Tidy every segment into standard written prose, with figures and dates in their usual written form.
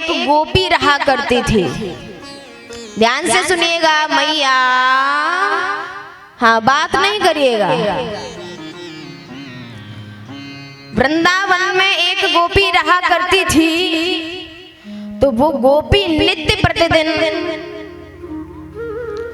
एक गोपी रहा करती थी। ध्यान से सुनिएगा मैया, हाँ बात नहीं करिएगा। वृंदावन में एक गोपी रहा करती थी, तो वो गोपी नित्य प्रतिदिन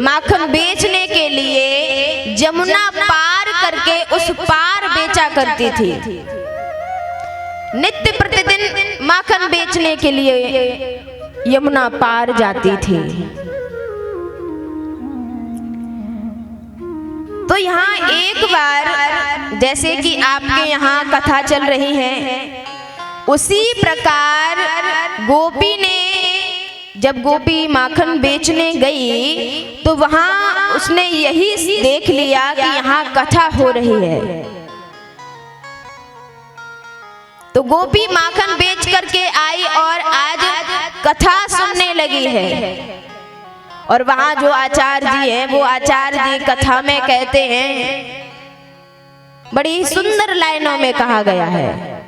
माखन बेचने के लिए जमुना पार करके उस पार बेचा करती थी। नित्य प्रतिदिन माखन बेचने के लिए यमुना पार जाती थी। तो यहाँ एक बार जैसे कि आपके यहाँ कथा चल रही है, उसी प्रकार गोपी ने, जब गोपी माखन बेचने गई तो वहां उसने यही देख लिया कि यहाँ कथा हो रही है। तो गोपी माखन बेच करके आई और आज कथा सुनने लगी है। और वहां जो आचार्य जी हैं, वो आचार्य जी कथा में कहते हैं, बड़ी सुंदर लाइनों में कहा गया है।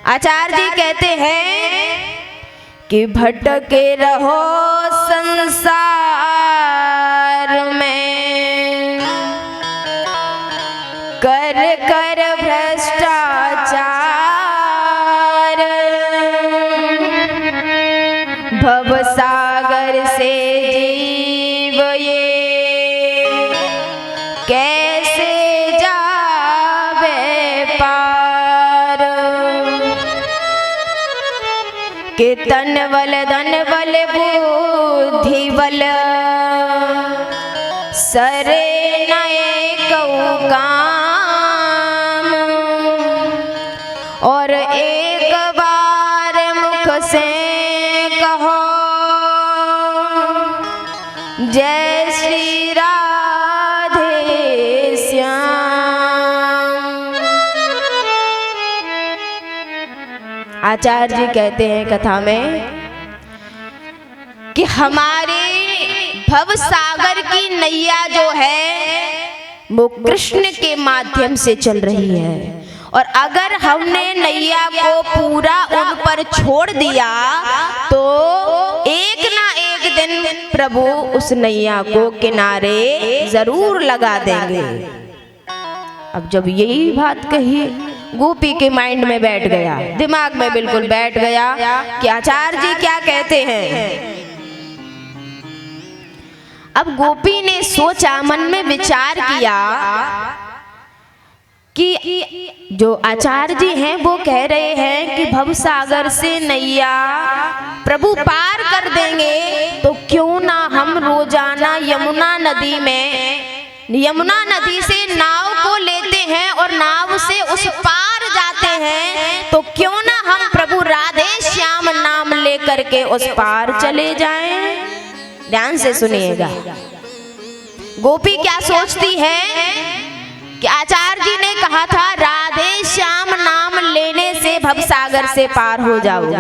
आचार्य जी कहते हैं कि भटके रहो संसार में, कर कर भ्रष्टाचार, भवसागर से जीव ये कैसे जावे पार। के तन बल धन बल बुद्धि बल, सरे नए कऊ काम, और एक बार मुख से कहो जय श्री राधे श्याम। आचार्य जी कहते हैं कथा में कि हमारे भव सागर की नैया जो है वो कृष्ण के माध्यम से चल रही है। और अगर हमने नैया को पूरा उन पर छोड़ दिया तो एक ना एक दिन प्रभु उस नैया को किनारे जरूर लगा देंगे। अब जब यही बात कही, गोपी के माइंड में बैठ गया, दिमाग में बिल्कुल बैठ गया कि आचार्य जी क्या कहते हैं। अब गोपी ने सोचा, मन में विचार किया कि जो आचार्य जी हैं वो कह रहे हैं कि भवसागर से नैया प्रभु पार कर देंगे, तो क्यों ना हम रोजाना यमुना नदी में, यमुना नदी से नाव को लेते हैं और नाव से उस पार जाते हैं, तो क्यों ना हम प्रभु राधे श्याम नाम लेकर के उस पार चले जाएं। ध्यान से सुनिएगा, गोपी क्या सोचती है कि आचार्य जी ने कहा था राधे श्याम नाम लेने से भवसागर से पार हो जाओगे।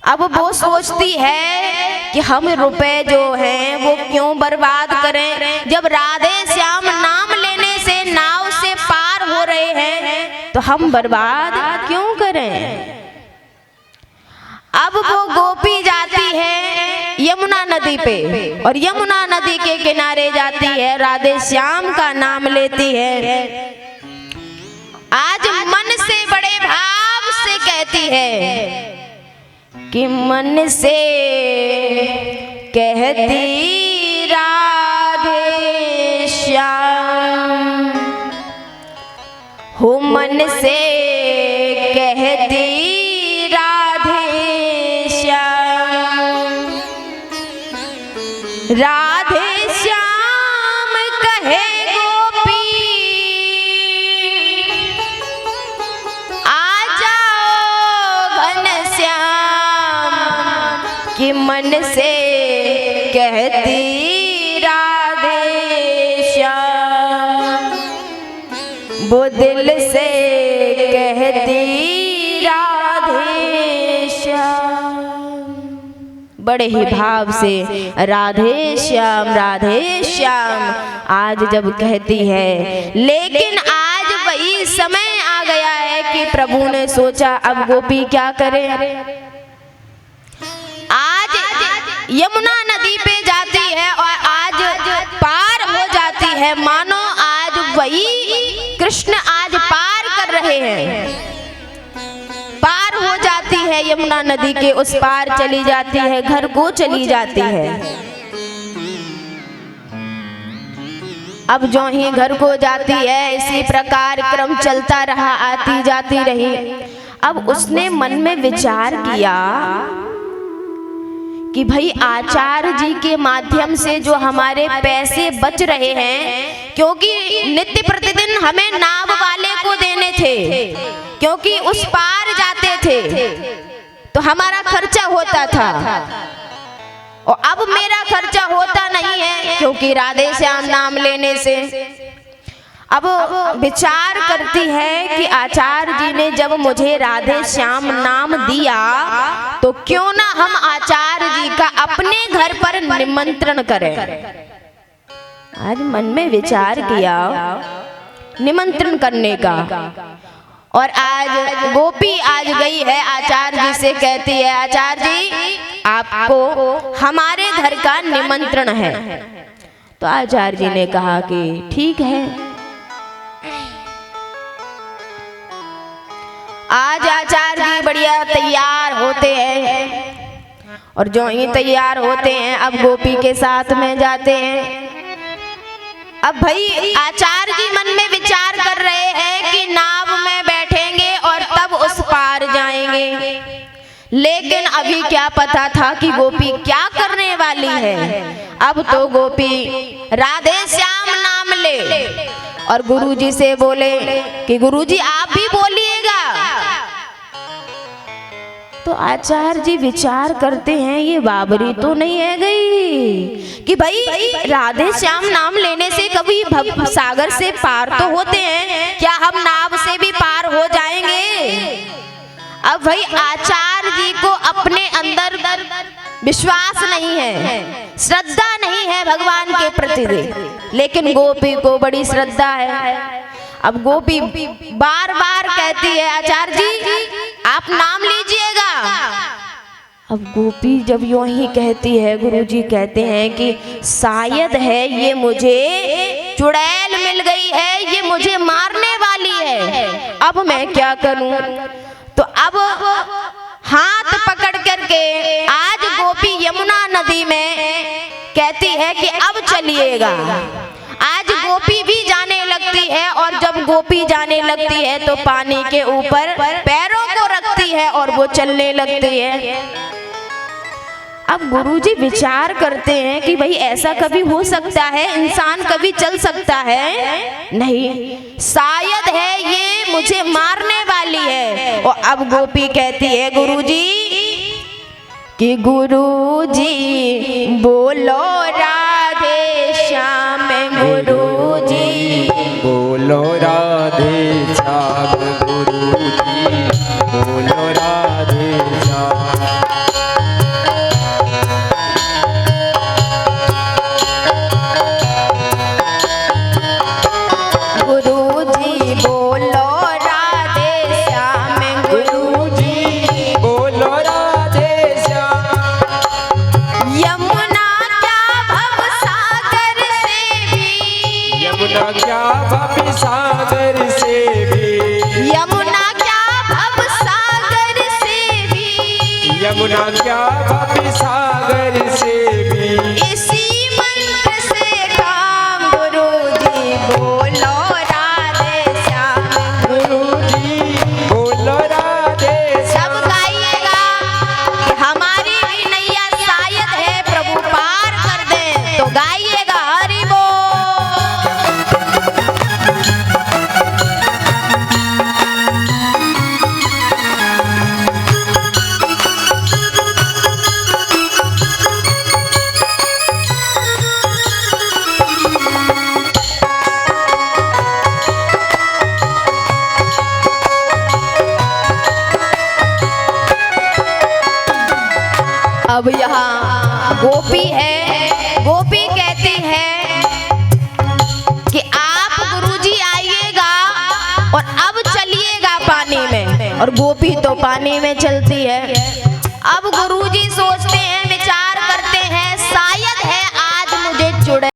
अब वो सोचती है कि हम रुपए जो हैं वो क्यों बर्बाद करें, जब राधे श्याम नाम लेने से नाव से पार हो रहे हैं तो हम बर्बाद क्यों करें। अब वो गोपी जाती है यमुना नदी पे और यमुना नदी के किनारे जाती है, राधे श्याम का नाम लेती है। आज मन से बड़े भाव से कहती है कि मन से कहती राधे श्याम, हो मन से कहती राधे श्याम कहे गोपी आ जाओ घन श्याम, कि मन से कहती राधे श्याम, वो दिल से कहती राधे श्याम। बड़े ही भाव से राधे श्याम आज जब कहती है, लेकिन आज वही समय आ गया है कि प्रभु ने सोचा अब गोपी क्या करे। यमुना नदी पे जाती है और आज पार हो जाती है, मानो आज वही कृष्ण आज पार कर रहे हैं, पार हो जाती है यमुना नदी के उस पार चली जाती है, घर को चली जाती है। अब जो ही घर को जाती है इसी प्रकार क्रम चलता रहा, आती जाती रही। अब उसने मन में विचार किया कि भाई आचार्य जी के माध्यम से जो हमारे पैसे बच रहे हैं, क्योंकि नित्य प्रतिदिन हमें नाव वाले को देने थे, क्योंकि उस पार जाते थे तो हमारा खर्चा होता था, और अब मेरा खर्चा होता नहीं है क्योंकि राधे श्याम नाम लेने से। अब विचार करती है कि आचार्य जी ने जब मुझे राधे श्याम नाम दिया तो क्यों ना हम आचार्य जी का अपने घर पर निमंत्रण करें। आज मन में विचार किया निमंत्रण करने का, और आज गोपी आज गई है आचार्य जी से, कहती है आचार्य जी आपको हमारे घर का निमंत्रण है। तो आचार्य जी ने कहा कि ठीक है। आज आचार्य जी बढ़िया तैयार होते हैं, और जो ही तैयार होते हैं अब गोपी के साथ में जाते हैं। अब भाई आचार्य जी मन में विचार कर रहे हैं कि नाव में बैठेंगे और तब उस पार जाएंगे, लेकिन अभी क्या पता था कि गोपी क्या करने वाली है। अब तो गोपी राधे श्याम नाम ले और गुरुजी से बोले कि गुरुजी आप भी बोलिएगा। तो आचार्य जी विचार करते हैं ये बाबरी तो नहीं है गई कि भाई राधे श्याम नाम लेने से कभी भव सागर से पार तो होते हैं, क्या हम नाव से भी पार हो जाएंगे। अब भाई आचार्य जी को अपने अंदर विश्वास नहीं है, श्रद्धा नहीं है भगवान के प्रति, लेकिन गोपी को बड़ी श्रद्धा है। अब गोपी बार बार कहती है आचार्य जी आप नाम लीजिएगा। अब गोपी जब यूं ही कहती है, गुरुजी कहते हैं कि शायद है ये मुझे चुड़ैल मिल गई है, ये मुझे मारने वाली है, अब मैं क्या करूं। तो अब हाथ पकड़ करके आज गोपी यमुना नदी में कहती है कि अब चलिएगा। आज गोपी भी जाने लगती है, और जब गोपी जाने लगती है तो पानी के ऊपर पैरों को रखती है और वो चलने लगती है। अब गुरुजी विचार करते हैं कि भाई ऐसा कभी हो सकता है, इंसान कभी चल सकता है नहीं, शायद है ये मुझे मारने वाली है। और अब गोपी कहती है गुरुजी कि गुरुजी बोलो राधे श्याम, गुरुजी बोलो राधे श्याम, गुरुजी बोलो राधे श्याम। क्या भव सागर से भी, यमुना क्या भव सागर से भी, यमुना क्या भव सागर से भी, इसी मंत्र से काम गुरुजी बोलो राधे श्याम, गुरुजी बोलो राधे श्याम। सब गाइएगा कि हमारी भी नैया शायद है प्रभु पार कर दे, तो गाइएगा हरि बोल। अब यहाँ गोपी है, गोपी कहती है कि आप गुरुजी आइएगा और अब चलिएगा पानी में, और गोपी तो पानी में चलती है। अब गुरुजी सोचते हैं, विचार करते जुड़े।